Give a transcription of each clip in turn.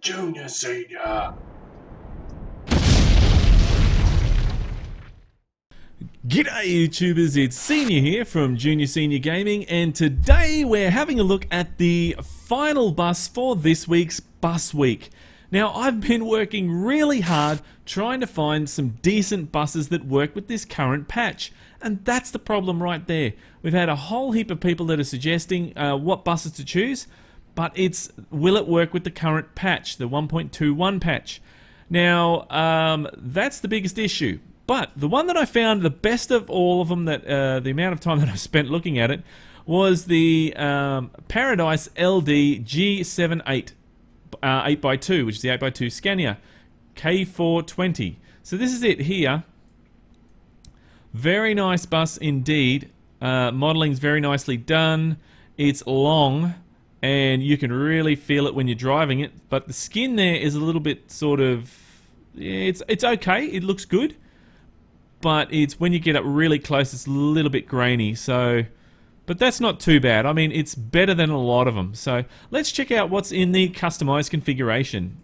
Junior Senior. G'day YouTubers, it's Senior here from Junior Senior Gaming, and today we're having a look at the final bus for this week's Bus Week. Now, I've been working really hard trying to find some decent buses that work with this current patch, and that's the problem right there. We've had a whole heap of people that are suggesting what buses to choose, but it's will it work with the current patch, the 1.21 patch. Now, that's the biggest issue. But the one that I found the best of all of them, that the amount of time that I spent looking at it, was the Paradise LD G7 8x2, which is the 8x2 Scania K420. So this is it here. Very nice bus indeed. Modeling's very nicely done. It's long, and you can really feel it when you're driving it. But the skin there is a little bit sort of... it's okay. It looks good. But it's when you get up really close, it's a little bit grainy. So, but that's not too bad. I mean, it's better than a lot of them. So let's check out what's in the customized configuration.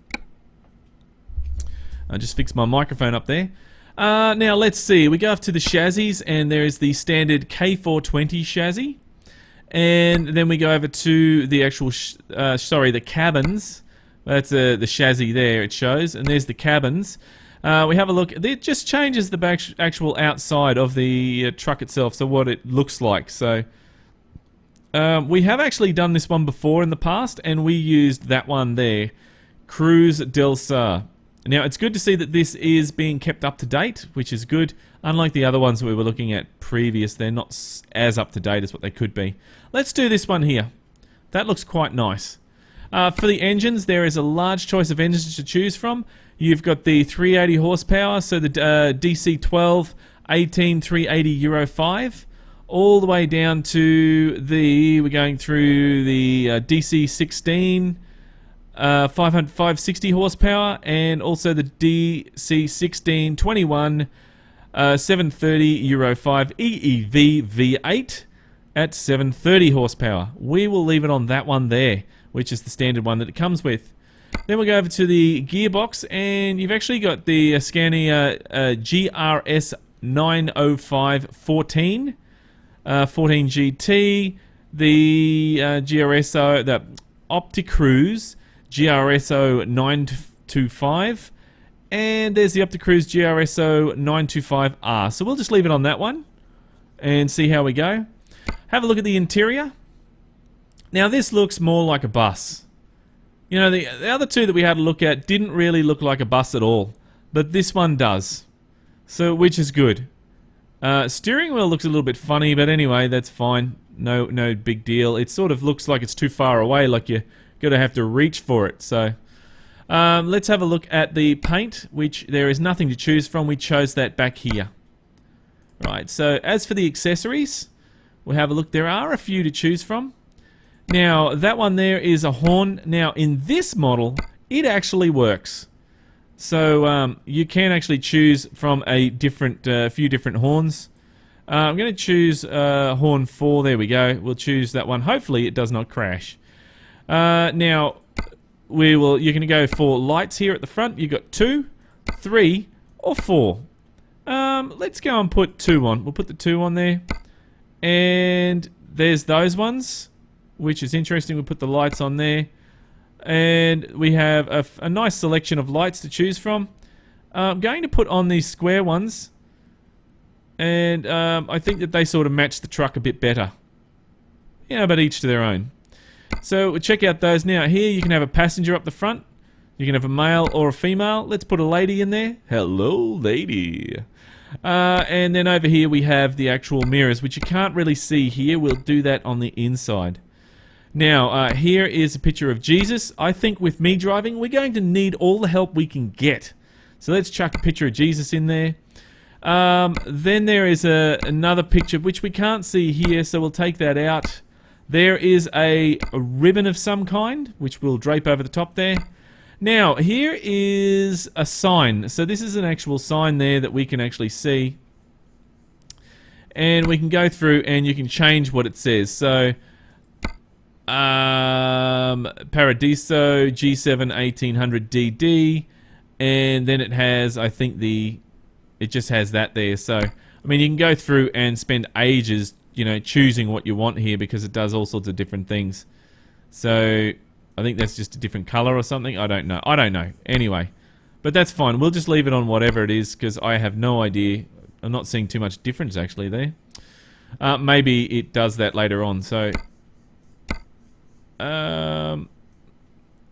I just fixed my microphone up there. Now let's see. We go up to the chassis, and there is the standard K420 chassis, and then we go over to the actual, the cabins. That's the chassis there. It shows, and there's the cabins. We have a look. It just changes the actual outside of the truck itself, so what it looks like. So we have actually done this one before in the past, and we used that one there, Cruz del Sur. Now it's good to see that this is being kept up to date, which is good. Unlike the other ones that we were looking at previous, they're not as up to date as what they could be. Let's do this one here. That looks quite nice. For the engines, there is a large choice of engines to choose from. You've got the 380 horsepower, so the DC12 18380 Euro 5, all the way down to the, we're going through the DC16 560 horsepower, and also the DC16 21 730 Euro 5 EEV V8 at 730 horsepower. We will leave it on that one there, which is the standard one that it comes with. Then we go over to the gearbox, and you've actually got the Scania GRS 14 GT, the GRSO, the Opticruise GRSO 925, and there's the Opticruise GRSO 925R. So we'll just leave it on that one and see how we go. Have a look at the interior. Now this looks more like a bus. You know, the other two that we had a look at didn't really look like a bus at all, but this one does. So, which is good. Steering wheel looks a little bit funny, but anyway, that's fine. No big deal. It sort of looks like it's too far away, like you're gonna have to reach for it. So, let's have a look at the paint, which there is nothing to choose from. We chose that back here. Right. So, as for the accessories, we'll have a look. There are a few to choose from. Now, that one there is a horn. Now, in this model, it actually works. So, you can actually choose from a few different horns. I'm going to choose horn 4. There we go. We'll choose that one. Hopefully, it does not crash. Now, you're going to go for lights here at the front. You've got 2, 3, or 4. Let's go and put 2 on. We'll put the 2 on there. And there's those ones, which is interesting. We'll put the lights on there, and we have a nice selection of lights to choose from. I'm going to put on these square ones, and I think that they sort of match the truck a bit better. Yeah, but each to their own. So we'll check out those now. Here you can have a passenger up the front. You can have a male or a female. Let's put a lady in there. Hello, lady. And then over here we have the actual mirrors, which you can't really see here. We'll do that on the inside. Now, here is a picture of Jesus. I think with me driving, we're going to need all the help we can get. So let's chuck a picture of Jesus in there. Then there is another picture, which we can't see here, so we'll take that out. There is a ribbon of some kind, which we'll drape over the top there. Now, here is a sign. So this is an actual sign there that we can actually see. And we can go through and you can change what it says. So Paradiso G7 1800DD, and then it has, I think it just has that there. So, I mean, you can go through and spend ages, you know, choosing what you want here because it does all sorts of different things. So, I think that's just a different color or something. I don't know. Anyway, but that's fine. We'll just leave it on whatever it is because I have no idea. I'm not seeing too much difference actually there. Maybe it does that later on. So,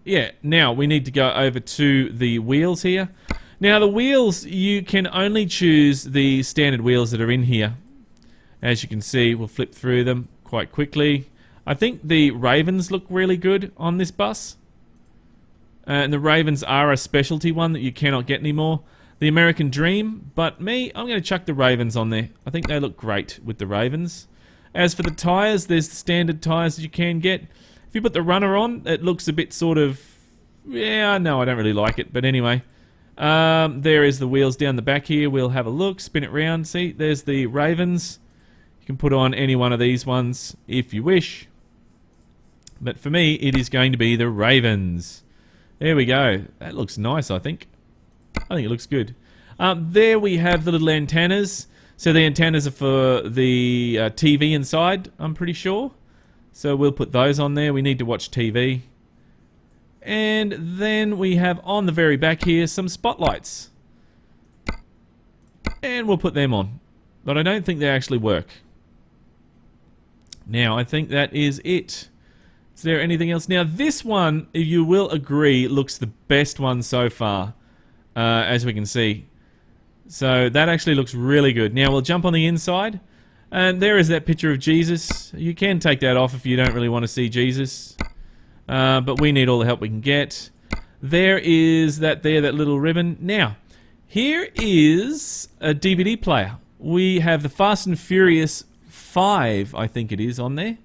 yeah, now we need to go over to the wheels here. Now the wheels, you can only choose the standard wheels that are in here. As you can see, we'll flip through them quite quickly. I think the Ravens look really good on this bus. And the Ravens are a specialty one that you cannot get anymore. The American Dream, but I'm going to chuck the Ravens on there. I think they look great with the Ravens. As for the tyres, there's the standard tyres that you can get. If you put the runner on, it looks a bit sort of... Yeah, no, I don't really like it. But anyway, there is the wheels down the back here. We'll have a look, spin it round. See, there's the Ravens. You can put on any one of these ones if you wish. But for me, it is going to be the Ravens. There we go. That looks nice, I think. I think it looks good. There we have the little antennas. So the antennas are for the TV inside, I'm pretty sure. So we'll put those on there. We need to watch TV. And then we have on the very back here some spotlights. And we'll put them on. But I don't think they actually work. Now, I think that is it. Is there anything else? Now, this one, you will agree, looks the best one so far, as we can see. So that actually looks really good. Now, we'll jump on the inside, and there is that picture of Jesus. You can take that off if you don't really want to see Jesus, but we need all the help we can get. There is that little ribbon. Now, here is a DVD player. We have the Fast and Furious 5, I think it is, on there.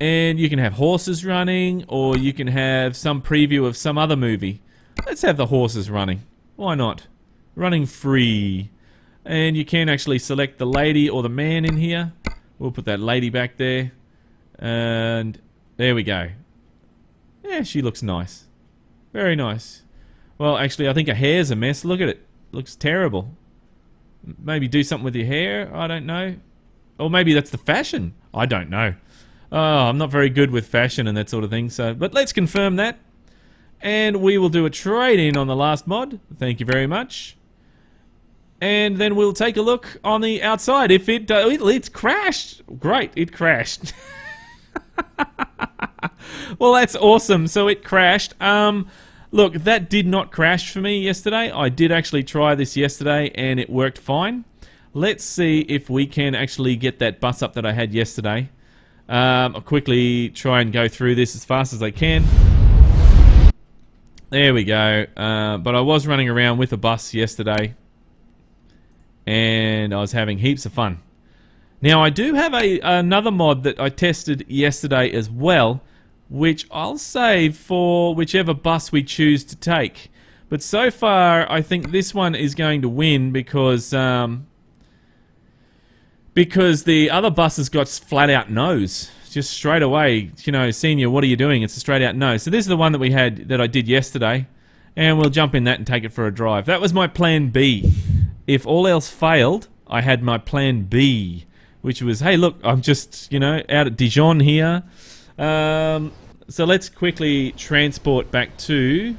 And you can have horses running, or you can have some preview of some other movie. Let's have the horses running. Why not? Running free. And you can actually select the lady or the man in here. We'll put that lady back there. And there we go. Yeah, she looks nice. Very nice. Well, actually, I think her hair's a mess. Look at it. Looks terrible. Maybe do something with your hair. I don't know. Or maybe that's the fashion. I don't know. Oh, I'm not very good with fashion and that sort of thing, so... But let's confirm that. And we will do a trade-in on the last mod. Thank you very much. And then we'll take a look on the outside. If it... it's crashed. Great, it crashed. Well, that's awesome. So it crashed. Look, that did not crash for me yesterday. I did actually try this yesterday, and it worked fine. Let's see if we can actually get that bus up that I had yesterday. I'll quickly try and go through this as fast as I can. There we go. But I was running around with a bus yesterday, and I was having heaps of fun. Now, I do have another mod that I tested yesterday as well, which I'll save for whichever bus we choose to take. But so far, I think this one is going to win because the other bus has got flat out no's. Just straight away, you know, senior, what are you doing? It's a straight out no. So this is the one that we had, that I did yesterday. And we'll jump in that and take it for a drive. That was my plan B. If all else failed, I had my plan B, which was, hey, look, I'm just, you know, out at Dijon here. So let's quickly transport back to...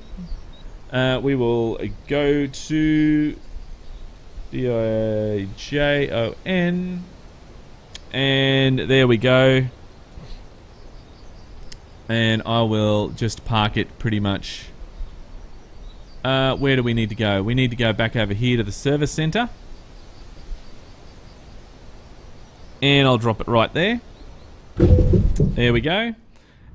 we will go to... D-I-J-O-N, and there we go. And I will just park it pretty much. Where do we need to go? We need to go back over here to the service center. And I'll drop it right there. There we go.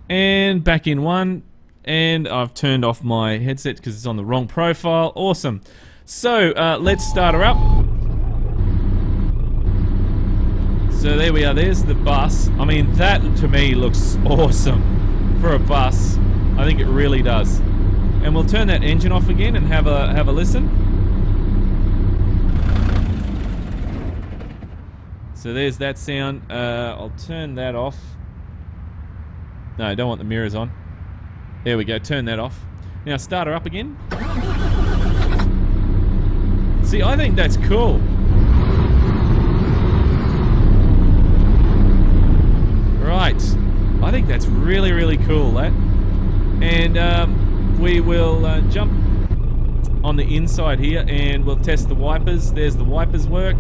And back in one. And I've turned off my headset because it's on the wrong profile. Awesome. So, let's start her up. So there we are, there's the bus. I mean, that to me looks awesome for a bus. I think it really does. And we'll turn that engine off again and have a listen. So there's that sound. I'll turn that off. No, don't want the mirrors on. There we go, turn that off. Now start her up again. See, I think that's cool. Right. I think that's really, really cool, that. And we will jump on the inside here and we'll test the wipers. There's the wipers work.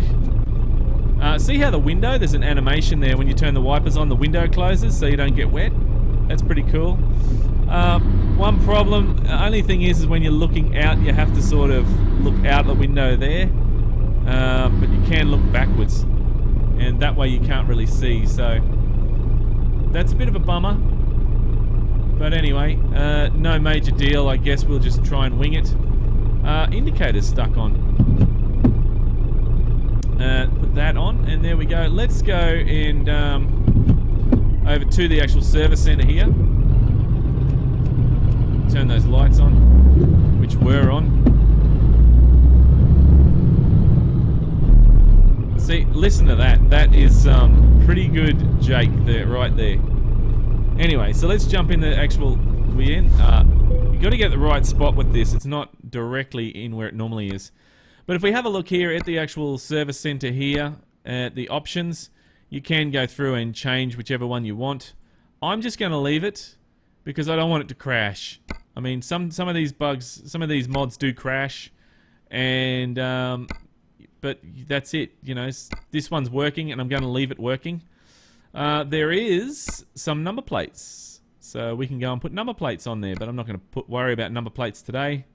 See how the window, there's an animation there when you turn the wipers on, the window closes so you don't get wet. That's pretty cool. One problem, only thing is when you're looking out, you have to sort of look out the window there. But you can look backwards. And that way you can't really see, so that's a bit of a bummer. But anyway, no major deal. I guess we'll just try and wing it. Indicator's stuck on. Put that on, and there we go. Let's go and over to the actual service center here. Turn those lights on, which were on. See, listen to that. That is pretty good Jake there, right there. Anyway, so let's jump in the actual... you got to get the right spot with this. It's not directly in where it normally is. But if we have a look here at the actual service center here, at the options, you can go through and change whichever one you want. I'm just going to leave it because I don't want it to crash. I mean, some of these bugs, some of these mods do crash, and but that's it. You know, this one's working, and I'm going to leave it working. There is some number plates, so we can go and put number plates on there, but I'm not going to worry about number plates today.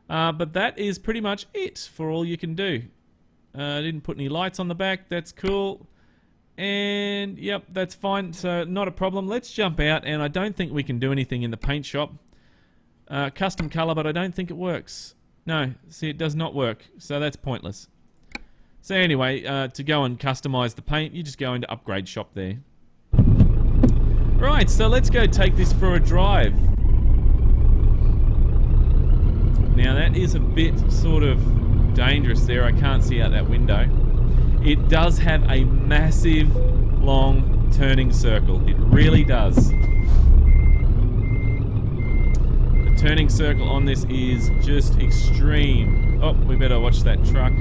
But that is pretty much it for all you can do. I didn't put any lights on the back. That's cool. And yep, that's fine. So not a problem. Let's jump out, and I don't think we can do anything in the paint shop. Custom color, but I don't think it works. No, see, it does not work. So that's pointless. So anyway, to go and customize the paint, you just go into upgrade shop there. Right, so let's go take this for a drive. Now that is a bit sort of dangerous there. I can't see out that window. It does have a massive, long turning circle. It really does. The turning circle on this is just extreme. Oh, we better watch that truck.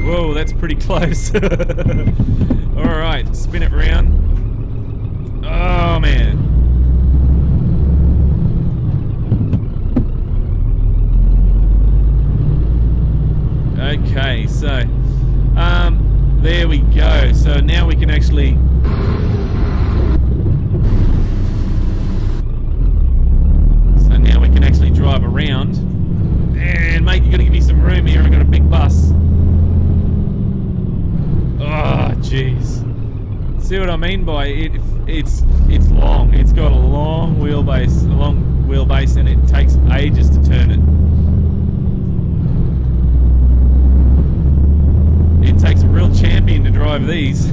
Whoa, that's pretty close. Alright, spin it round. Oh, man. Okay, so there we go. So now we can actually drive around. And mate, you gotta give me some room here. I've got a big bus. Oh, jeez. See what I mean by it? It's long. It's got a long wheelbase, and it takes ages to turn it. It takes a real champion to drive these.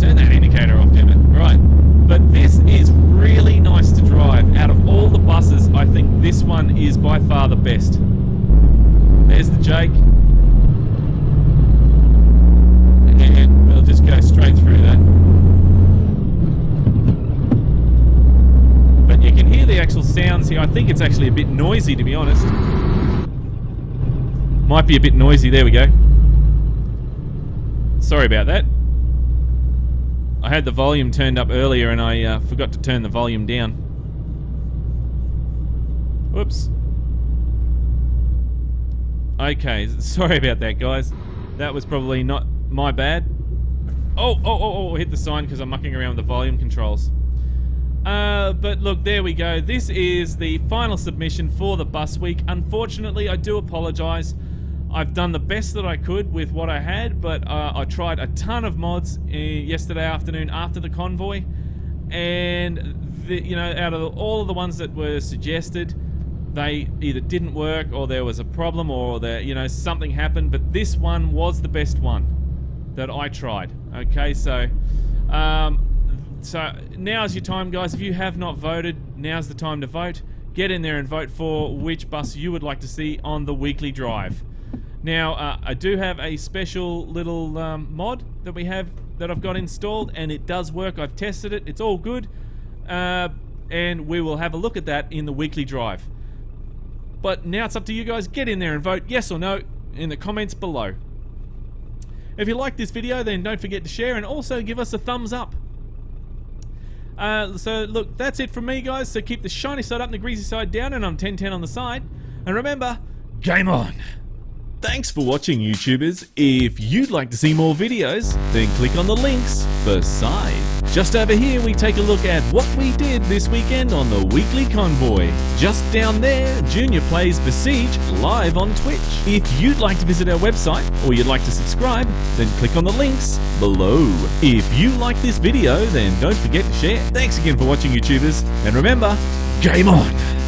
Turn that indicator off, damn it. Right. But this is really nice to drive. Out of all the buses, I think this one is by far the best. There's the Jake. And we'll just go straight through that. But you can hear the actual sounds here. I think it's actually a bit noisy, to be honest. Might be a bit noisy. There we go. Sorry about that. I had the volume turned up earlier and I forgot to turn the volume down. Whoops. Okay, sorry about that, guys. That was probably not my bad. Oh, hit the sign because I'm mucking around with the volume controls. But look, there we go. This is the final submission for the bus week. Unfortunately, I do apologise. I've done the best that I could with what I had, but I tried a ton of mods yesterday afternoon after the convoy, and out of all of the ones that were suggested, they either didn't work or there was a problem or something happened. But this one was the best one that I tried. Okay, so now's your time, guys. If you have not voted, now's the time to vote. get in there and vote for which bus you would like to see on the weekly drive. Now, I do have a special little mod that I've got installed, and it does work. I've tested it. It's all good. And we will have a look at that in the weekly drive. But now it's up to you guys. Get in there and vote yes or no in the comments below. If you like this video, then don't forget to share and also give us a thumbs up. So look, that's it from me, guys. So keep the shiny side up and the greasy side down, and I'm 1010 on the side. And remember, game on! Thanks for watching, YouTubers. If you'd like to see more videos, then click on the links beside. Just over here, we take a look at what we did this weekend on the Weekly Convoy. Just down there, Junior plays Besiege live on Twitch. If you'd like to visit our website, or you'd like to subscribe, then click on the links below. If you like this video, then don't forget to share. Thanks again for watching, YouTubers, and remember, game on!